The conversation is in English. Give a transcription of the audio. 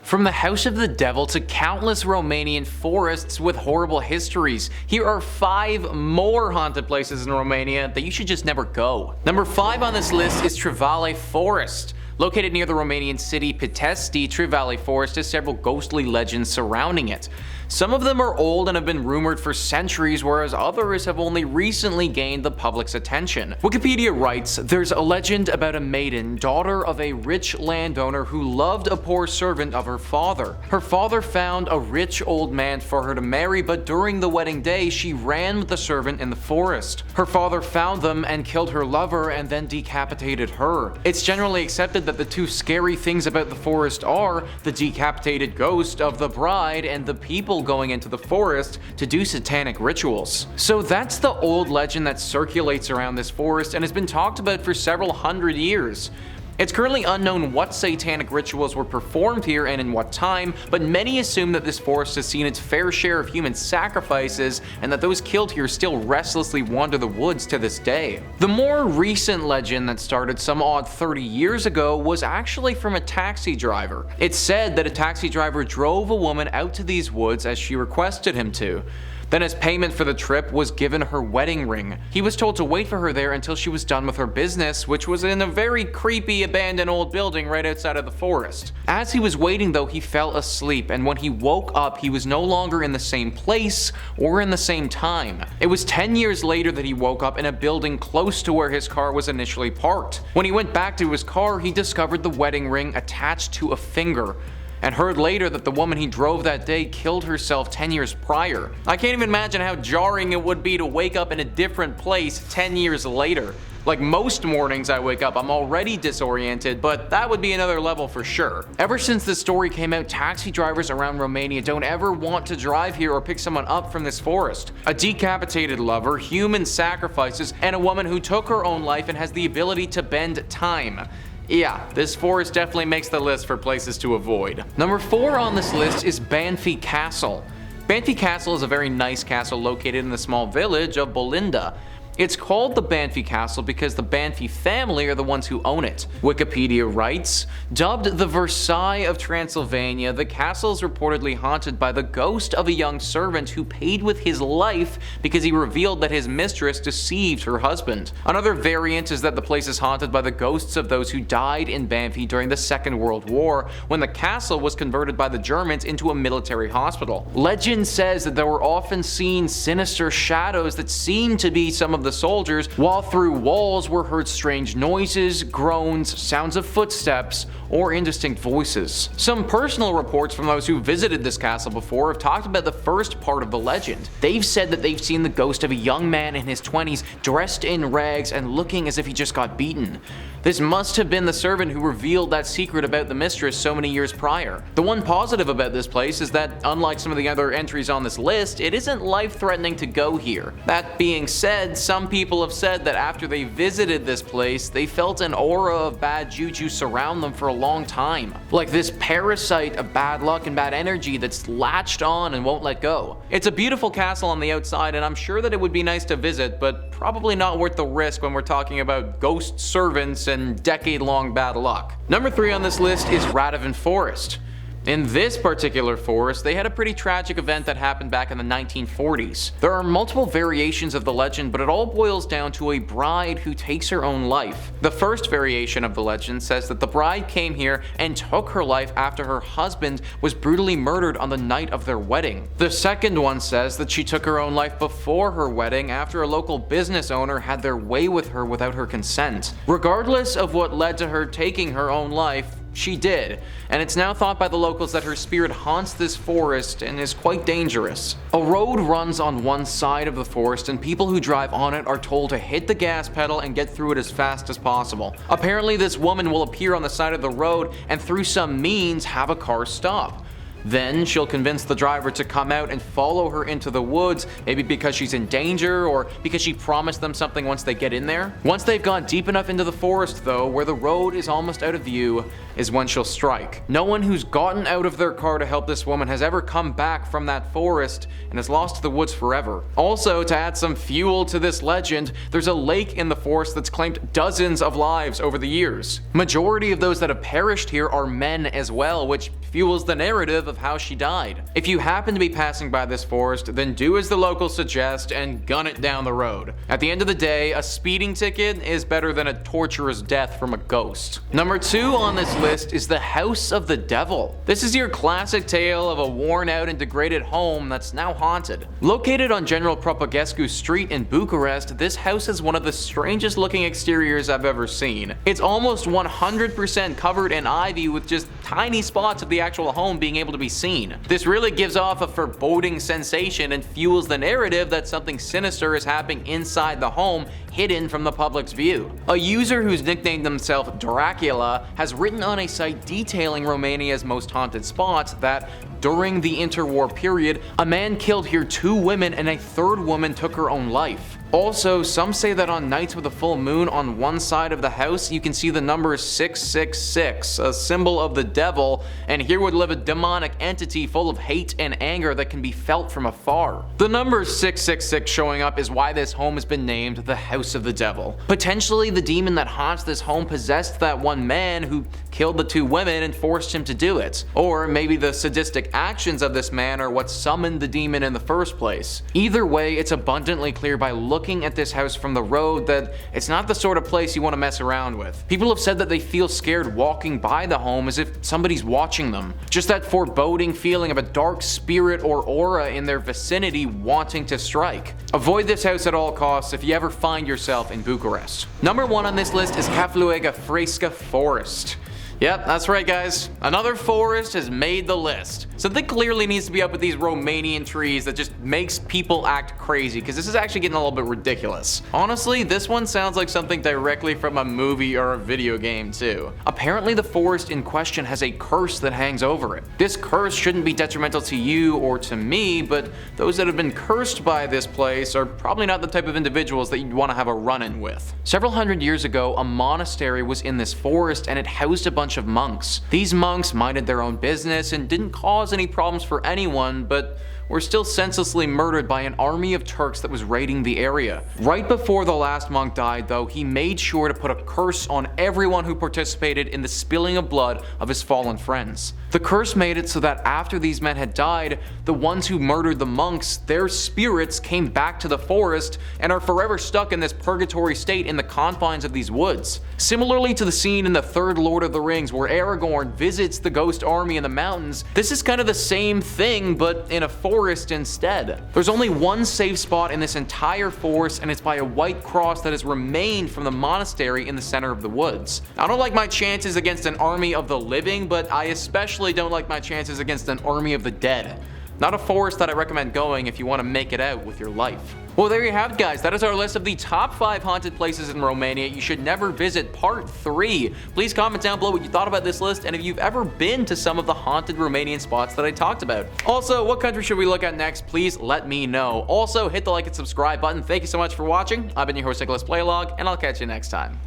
From the House of the Devil to countless Romanian forests with horrible histories, here are 5 more haunted places in Romania that you should just never go. Number 5 on this list is Trivale Forest. Located near the Romanian city Pitești, Trivale Forest has several ghostly legends surrounding it. Some of them are old and have been rumored for centuries, whereas others have only recently gained the public's attention. Wikipedia writes, "There's a legend about a maiden, daughter of a rich landowner who loved a poor servant of her father. Her father found a rich old man for her to marry, but during the wedding day she ran with the servant in the forest. Her father found them and killed her lover and then decapitated her. It's generally accepted that the 2 scary things about the forest are the decapitated ghost of the bride and the people going into the forest to do satanic rituals." So that's the old legend that circulates around this forest and has been talked about for several hundred years. It's currently unknown what satanic rituals were performed here and in what time, but many assume that this forest has seen its fair share of human sacrifices and that those killed here still restlessly wander the woods to this day. The more recent legend that started some odd 30 years ago was actually from a taxi driver. It's said that a taxi driver drove a woman out to these woods as she requested him to. Then as payment for the trip was given her wedding ring. He was told to wait for her there until she was done with her business, which was in a very creepy abandoned old building right outside of the forest. As he was waiting though, he fell asleep, and when he woke up he was no longer in the same place or in the same time. It was 10 years later that he woke up in a building close to where his car was initially parked. When he went back to his car, he discovered the wedding ring attached to a finger, and heard later that the woman he drove that day killed herself 10 years prior. I can't even imagine how jarring it would be to wake up in a different place 10 years later. Like most mornings I wake up, I'm already disoriented, but that would be another level for sure. Ever since this story came out, taxi drivers around Romania don't ever want to drive here or pick someone up from this forest. A decapitated lover, human sacrifices, and a woman who took her own life and has the ability to bend time. Yeah, this forest definitely makes the list for places to avoid. Number 4 on this list is Banffy Castle. Banffy Castle is a very nice castle located in the small village of Bolinda. It's called the Banffy Castle because the Banffy family are the ones who own it. Wikipedia writes, "Dubbed the Versailles of Transylvania, the castle is reportedly haunted by the ghost of a young servant who paid with his life because he revealed that his mistress deceived her husband." Another variant is that the place is haunted by the ghosts of those who died in Banffy during the Second World War, when the castle was converted by the Germans into a military hospital. Legend says that there were often seen sinister shadows that seemed to be some of the soldiers, while through walls were heard strange noises, groans, sounds of footsteps, or indistinct voices. Some personal reports from those who visited this castle before have talked about the first part of the legend. They've said that they've seen the ghost of a young man in his 20s dressed in rags and looking as if he just got beaten. This must have been the servant who revealed that secret about the mistress so many years prior. The one positive about this place is that, unlike some of the other entries on this list, it isn't life-threatening to go here. That being said, some people have said that after they visited this place, they felt an aura of bad juju surround them for a long time. Like this parasite of bad luck and bad energy that's latched on and won't let go. It's a beautiful castle on the outside, and I'm sure that it would be nice to visit, but probably not worth the risk when we're talking about ghost servants and decade-long bad luck. Number 3 on this list is Radovan Forest. In this particular forest, they had a pretty tragic event that happened back in the 1940s. There are multiple variations of the legend, but it all boils down to a bride who takes her own life. The first variation of the legend says that the bride came here and took her life after her husband was brutally murdered on the night of their wedding. The second one says that she took her own life before her wedding after a local business owner had their way with her without her consent. Regardless of what led to her taking her own life, she did, and it's now thought by the locals that her spirit haunts this forest and is quite dangerous. A road runs on one side of the forest, and people who drive on it are told to hit the gas pedal and get through it as fast as possible. Apparently this woman will appear on the side of the road and through some means have a car stop. Then she'll convince the driver to come out and follow her into the woods, maybe because she's in danger or because she promised them something once they get in there. Once they've gone deep enough into the forest though, where the road is almost out of view, is when she'll strike. No one who's gotten out of their car to help this woman has ever come back from that forest and is lost to the woods forever. Also, to add some fuel to this legend, there's a lake in the forest that's claimed dozens of lives over the years. Majority of those that have perished here are men as well, which fuels the narrative of how she died. If you happen to be passing by this forest, then do as the locals suggest and gun it down the road. At the end of the day, a speeding ticket is better than a torturous death from a ghost. Number 2 on this list is the House of the Devil. This is your classic tale of a worn out and degraded home that's now haunted. Located on General Propagescu Street in Bucharest, this house has one of the strangest looking exteriors I've ever seen. It's almost 100% covered in ivy with just tiny spots of the actual home being able to be seen. This really gives off a foreboding sensation and fuels the narrative that something sinister is happening inside the home, hidden from the public's view. A user who's nicknamed himself Dracula has written on a site detailing Romania's most haunted spots that during the interwar period, a man killed here 2 women and a 3rd woman took her own life. Also, some say that on nights with a full moon on one side of the house, you can see the number 666, a symbol of the devil, and here would live a demonic entity full of hate and anger that can be felt from afar. The number 666 showing up is why this home has been named the House of the Devil. Potentially, the demon that haunts this home possessed that one man who killed the 2 women and forced him to do it. Or maybe the sadistic actions of this man are what summoned the demon in the first place. Either way, it's abundantly clear by looking at this house from the road that it's not the sort of place you want to mess around with. People have said that they feel scared walking by the home as if somebody's watching them. Just that foreboding feeling of a dark spirit or aura in their vicinity wanting to strike. Avoid this house at all costs if you ever find yourself in Bucharest. Number 1 on this list is Calugareasca Forest. Yep, that's right guys. Another forest has made the list. Something clearly needs to be up with these Romanian trees that just makes people act crazy, because this is actually getting a little bit ridiculous. Honestly, this one sounds like something directly from a movie or a video game too. Apparently the forest in question has a curse that hangs over it. This curse shouldn't be detrimental to you or to me, but those that have been cursed by this place are probably not the type of individuals that you'd want to have a run-in with. Several hundred years ago, a monastery was in this forest and it housed a bunch of monks. These monks minded their own business and didn't cause any problems for anyone, but were still senselessly murdered by an army of Turks that was raiding the area. Right before the last monk died though, he made sure to put a curse on everyone who participated in the spilling of blood of his fallen friends. The curse made it so that after these men had died, the ones who murdered the monks, their spirits came back to the forest and are forever stuck in this purgatory state in the confines of these woods. Similarly to the scene in the 3rd Lord of the Rings where Aragorn visits the ghost army in the mountains, this is kind of the same thing but in a forest instead. There's only one safe spot in this entire forest and it's by a white cross that has remained from the monastery in the center of the woods. I don't like my chances against an army of the living, but I especially don't like my chances against an army of the dead. Not a forest that I recommend going if you want to make it out with your life. Well, there you have it guys, that is our list of the top 5 haunted places in Romania you should never visit, part 3. Please comment down below what you thought about this list and if you've ever been to some of the haunted Romanian spots that I talked about. Also, what country should we look at next? Please let me know. Also, hit the like and subscribe button. Thank you so much for watching. I've been your host Nicholas Playlog, and I'll catch you next time.